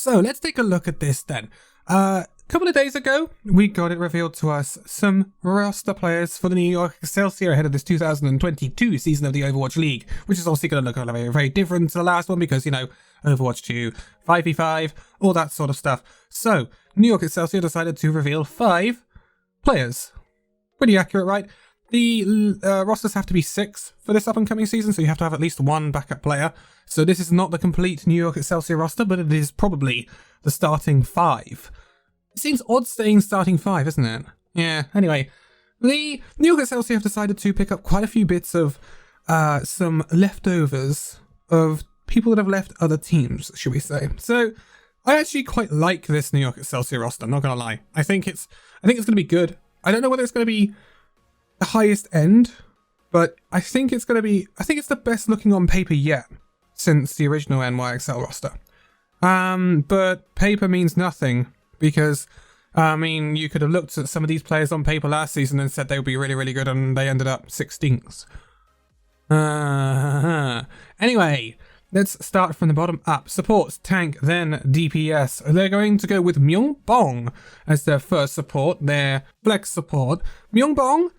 So let's take a look at this then. A couple of days ago, we got it revealed to us some roster players for the New York Excelsior ahead of this 2022 season of the Overwatch League, which is obviously going to look very, very different to the last one because, you know, Overwatch 2, 5v5, all that sort of stuff. So, New York Excelsior decided to reveal 5 players. Pretty accurate, right? The rosters have to be 6 for this up-and-coming season, so you have to have at least 1 backup player. So this is not the complete New York Excelsior roster, but it is probably the starting 5. It seems odd saying starting 5, isn't it? Yeah, anyway. The New York Excelsior have decided to pick up quite a few bits of some leftovers of people that have left other teams, should we say. So, I actually quite like this New York Excelsior roster, I'm not going to lie. I think it's going to be good. I don't know whether it's going to be the highest end, but I think it's the best looking on paper yet since the original NYXL roster. But paper means nothing because, I mean, you could have looked at some of these players on paper last season and said they would be really, really good, and they ended up 16th. Anyway, let's start from the bottom up. Supports, tank, then DPS. They're going to go with Myungbong as their first support, their flex support. Myungbong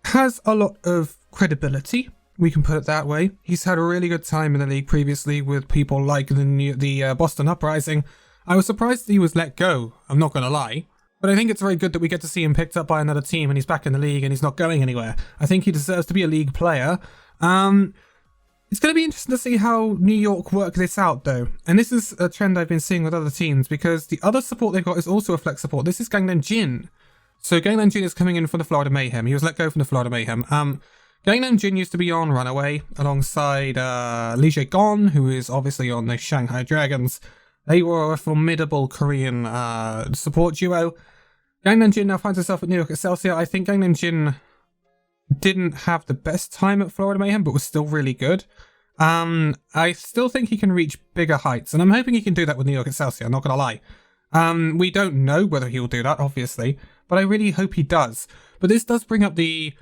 has a lot of credibility, we can put it that way. He's had a really good time in the league previously with people like the Boston Uprising. I was surprised that he was let go, I'm not going to lie. But I think it's very good that we get to see him picked up by another team and he's back in the league and he's not going anywhere. I think he deserves to be a league player. It's going to be interesting to see how New York work this out though. And this is a trend I've been seeing with other teams because the other support they've got is also a flex support. This is Gangnam Jin. So Gangnam Jin is coming in from the Florida Mayhem. He was let go from the Florida Mayhem. Gangnam Jin used to be on Runaway alongside Lee Jae-gon, who is obviously on the Shanghai Dragons. They were a formidable Korean support duo. Gangnam Jin now finds himself at New York Excelsior. I think Gangnam Jin didn't have the best time at Florida Mayhem, but was still really good. I still think he can reach bigger heights, and I'm hoping he can do that with New York Excelsior, I'm not going to lie. We don't know whether he will do that, obviously, but I really hope he does. But this does bring up the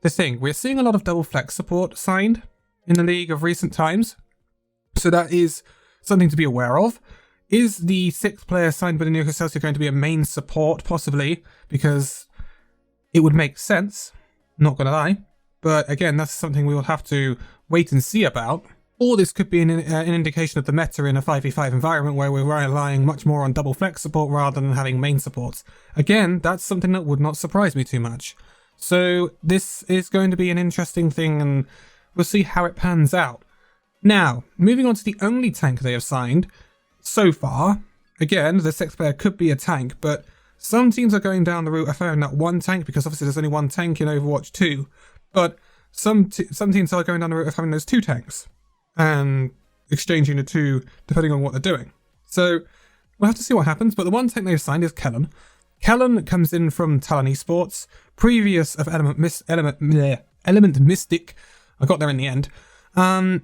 thing. We're seeing a lot of double flex support signed in the league of recent times, so that is something to be aware of. Is the 6th player signed by the New York Excelsior going to be a main support? Possibly, because it would make sense, not going to lie. But again, that's something we will have to wait and see about. Or this could be an indication of the meta in a 5v5 environment where we're relying much more on double flex support rather than having main supports. Again, that's something that would not surprise me too much. So this is going to be an interesting thing and we'll see how it pans out. Now, moving on to the only tank they have signed so far. Again, the 6th player could be a tank, but some teams are going down the route of having that one tank because obviously there's only one tank in Overwatch 2. But some teams are going down the route of having those 2 tanks and exchanging the 2 depending on what they're doing. So we'll have to see what happens, but the one tank they've signed is Kellen. Kellen comes in from Talon Esports, previous of Element Mystic. I got there in the end.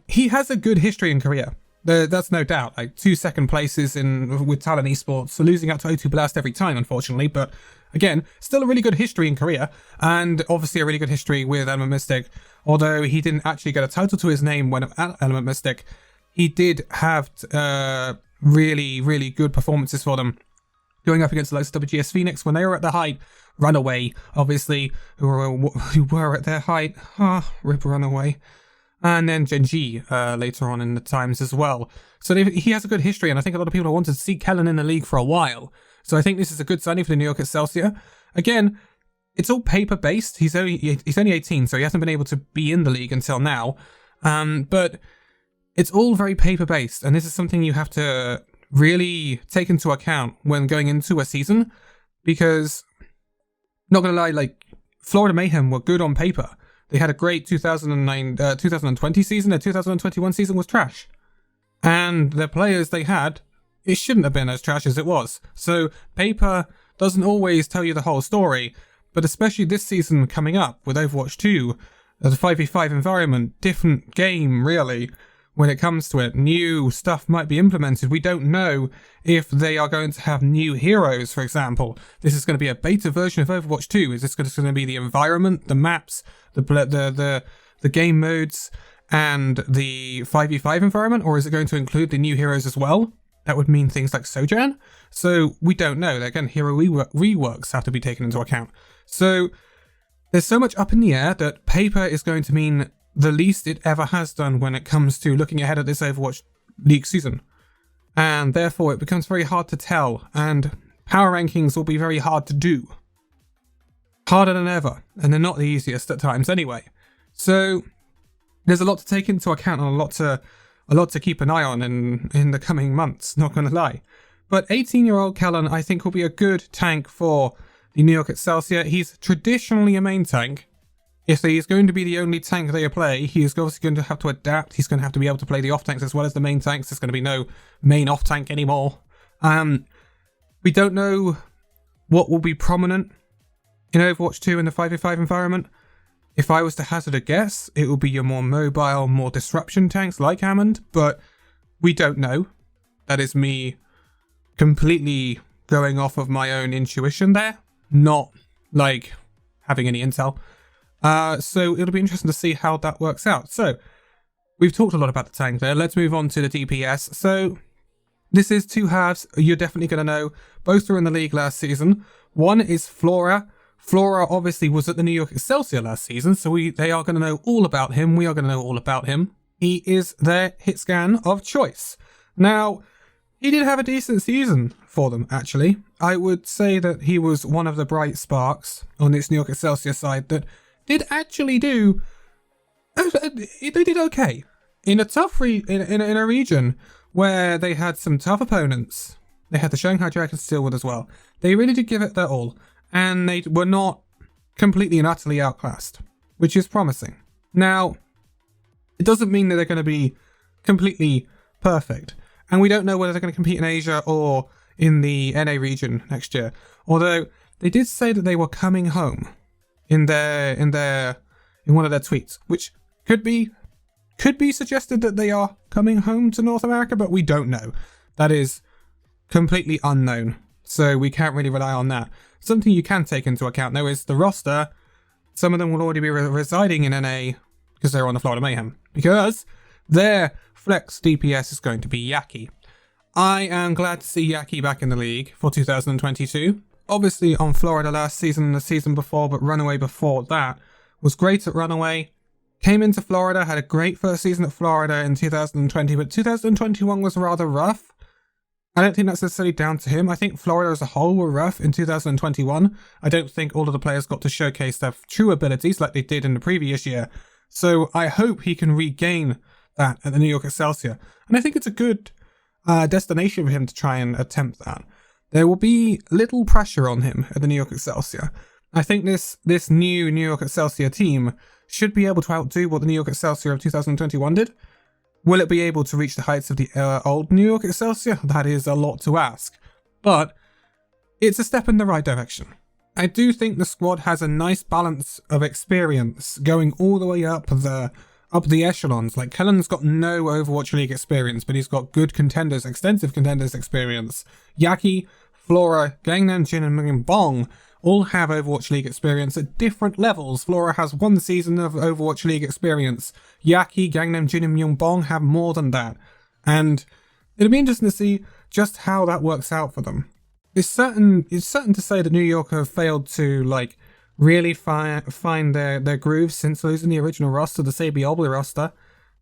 He has a good history in Korea. That's no doubt. Like 2 second places with Talon Esports, so losing out to O2 Blast every time, unfortunately. But again, still a really good history in Korea, and obviously a really good history with Element Mystic. Although he didn't actually get a title to his name when at Element Mystic, he did have really, really good performances for them. Going up against the likes of WGS Phoenix when they were at their height, Runaway, obviously, who were at their height. Rip Runaway. And then Genji later on in the times as well. So he has a good history, and I think a lot of people have wanted to see Kellen in the league for a while. So I think this is a good signing for the New York Excelsior. Again, it's all paper-based. He's only 18, so he hasn't been able to be in the league until now. But it's all very paper-based, and this is something you have to really take into account when going into a season, because, not gonna lie, like, Florida Mayhem were good on paper. They had a great 2020 season. Their 2021 season was trash. And the players they had, it shouldn't have been as trash as it was. So paper doesn't always tell you the whole story, but especially this season coming up with Overwatch 2, the 5v5 environment, different game really. When it comes to it, new stuff might be implemented. We don't know if they are going to have new heroes, for example. This is going to be a beta version of Overwatch 2. Is this going to be the environment, the maps, the game modes, and the 5v5 environment? Or is it going to include the new heroes as well? that would mean things like Sojan. So we don't know. Again, hero reworks have to be taken into account. So there's so much up in the air that paper is going to mean the least it ever has done when it comes to looking ahead at this Overwatch League season. And therefore it becomes very hard to tell, and power rankings will be very hard to do. Harder than ever, and they're not the easiest at times anyway. So there's a lot to take into account and a lot to keep an eye on in the coming months, not gonna lie. But 18-year-old Kellen, I think, will be a good tank for the New York Excelsior. He's traditionally a main tank. If he's going to be the only tank they play, he is obviously going to have to adapt. He's going to have to be able to play the off-tanks as well as the main tanks. There's going to be no main off-tank anymore. We don't know what will be prominent in Overwatch 2 in the 5v5 environment. If I was to hazard a guess, it will be your more mobile, more disruption tanks like Hammond, but we don't know. That is me completely going off of my own intuition there, not like having any intel. So it'll be interesting to see how that works out. So we've talked a lot about the tank there. Let's move on to the DPS. So this is two halves. You're definitely going to know. Both were in the league last season. One is Flora. Flora obviously was at the New York Excelsior last season, so they are going to know all about him. We are going to know all about him. He is their hit scan of choice. Now, he did have a decent season for them, actually. I would say that he was one of the bright sparks on this New York Excelsior side that did actually do... They did okay. In a tough in a region where they had some tough opponents. They had the Shanghai Dragons to deal with as well. They really did give it their all. And they were not completely and utterly outclassed, which is promising. Now, it doesn't mean that they're going to be completely perfect. And we don't know whether they're going to compete in Asia or in the NA region next year. Although, they did say that they were coming home in one of their tweets, which could be suggested that they are coming home to North America, but we don't know. That is completely unknown. So we can't really rely on that. Something you can take into account, though, is the roster. Some of them will already be residing in NA because they're on the Florida Mayhem. Because their flex DPS is going to be Yaki. I am glad to see Yaki back in the league for 2022. Obviously on Florida last season and the season before, but Runaway before that. Was great at Runaway. Came into Florida, had a great first season at Florida in 2020, but 2021 was rather rough. I don't think that's necessarily down to him. I think Florida as a whole were rough in 2021. I don't think all of the players got to showcase their true abilities like they did in the previous year. So I hope he can regain that at the New York Excelsior. And I think it's a good destination for him to try and attempt that. There will be little pressure on him at the New York Excelsior. I think this new New York Excelsior team should be able to outdo what the New York Excelsior of 2021 did. Will it be able to reach the heights of the old New York Excelsior? That is a lot to ask. But it's a step in the right direction. I do think the squad has a nice balance of experience going all the way up the echelons. Like, Kellen's got no Overwatch League experience, but he's got good contenders, extensive contenders experience. Yaki, Flora, Gangnam Jin, and Myunbong all have Overwatch League experience at different levels. Flora has 1 season of Overwatch League experience. Yaki, Gangnam Jin, and Myunbong have more than that. And it'll be interesting to see just how that works out for them. It's certain to say that New York have failed to, like, really find their groove since losing the original roster, the Sabi Obli roster.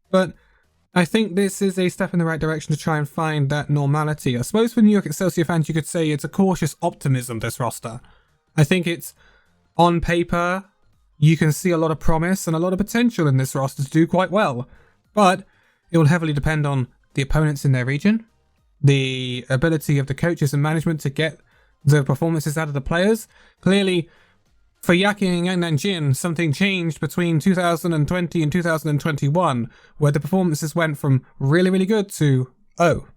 But I think this is a step in the right direction to try and find that normality. I suppose for New York Excelsior fans, you could say it's a cautious optimism, this roster. I think it's, on paper, you can see a lot of promise and a lot of potential in this roster to do quite well. But it will heavily depend on the opponents in their region, the ability of the coaches and management to get the performances out of the players. Clearly, for Yaki and Gangnam Jin, something changed between 2020 and 2021, where the performances went from really, really good to, oh.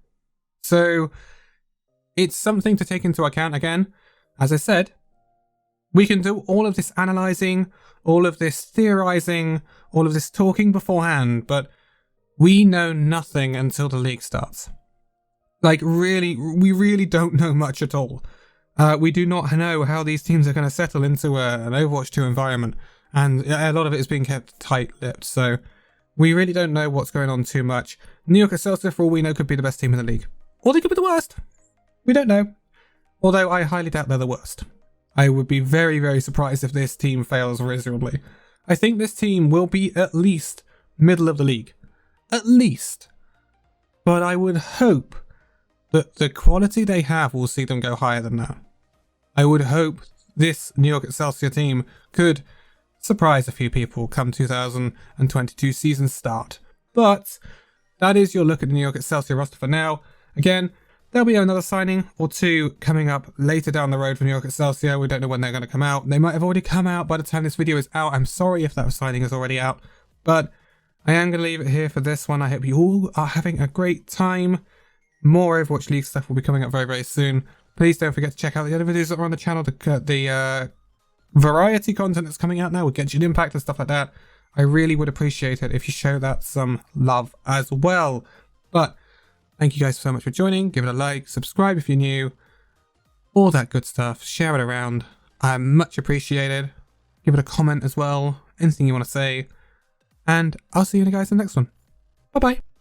So, it's something to take into account again. As I said, we can do all of this analysing, all of this theorising, all of this talking beforehand, but we know nothing until the league starts. Like, really, we really don't know much at all. We do not know how these teams are going to settle into an Overwatch 2 environment, and a lot of it is being kept tight-lipped, so we really don't know what's going on too much. New York Excelsior, for all we know, could be the best team in the league. Or they could be the worst. We don't know. Although I highly doubt they're the worst. I would be very, very surprised if this team fails miserably. I think this team will be at least middle of the league. At least. But I would hope that the quality they have will see them go higher than that. I would hope this New York Excelsior team could surprise a few people come 2022 season start. But that is your look at the New York Excelsior roster for now. Again, there'll be another signing or two coming up later down the road for New York Excelsior. We don't know when they're going to come out. They might have already come out by the time this video is out. I'm sorry if that signing is already out. But I am going to leave it here for this one. I hope you all are having a great time. More Overwatch League stuff will be coming up very, very soon. Please don't forget to check out the other videos that are on the channel. The variety content that's coming out now with Genshin Impact and stuff like that. I really would appreciate it if you show that some love as well. But thank you guys so much for joining. Give it a like, subscribe if you're new, all that good stuff. Share it around. I'm much appreciated. Give it a comment as well. Anything you want to say. And I'll see you guys in the next one. Bye bye.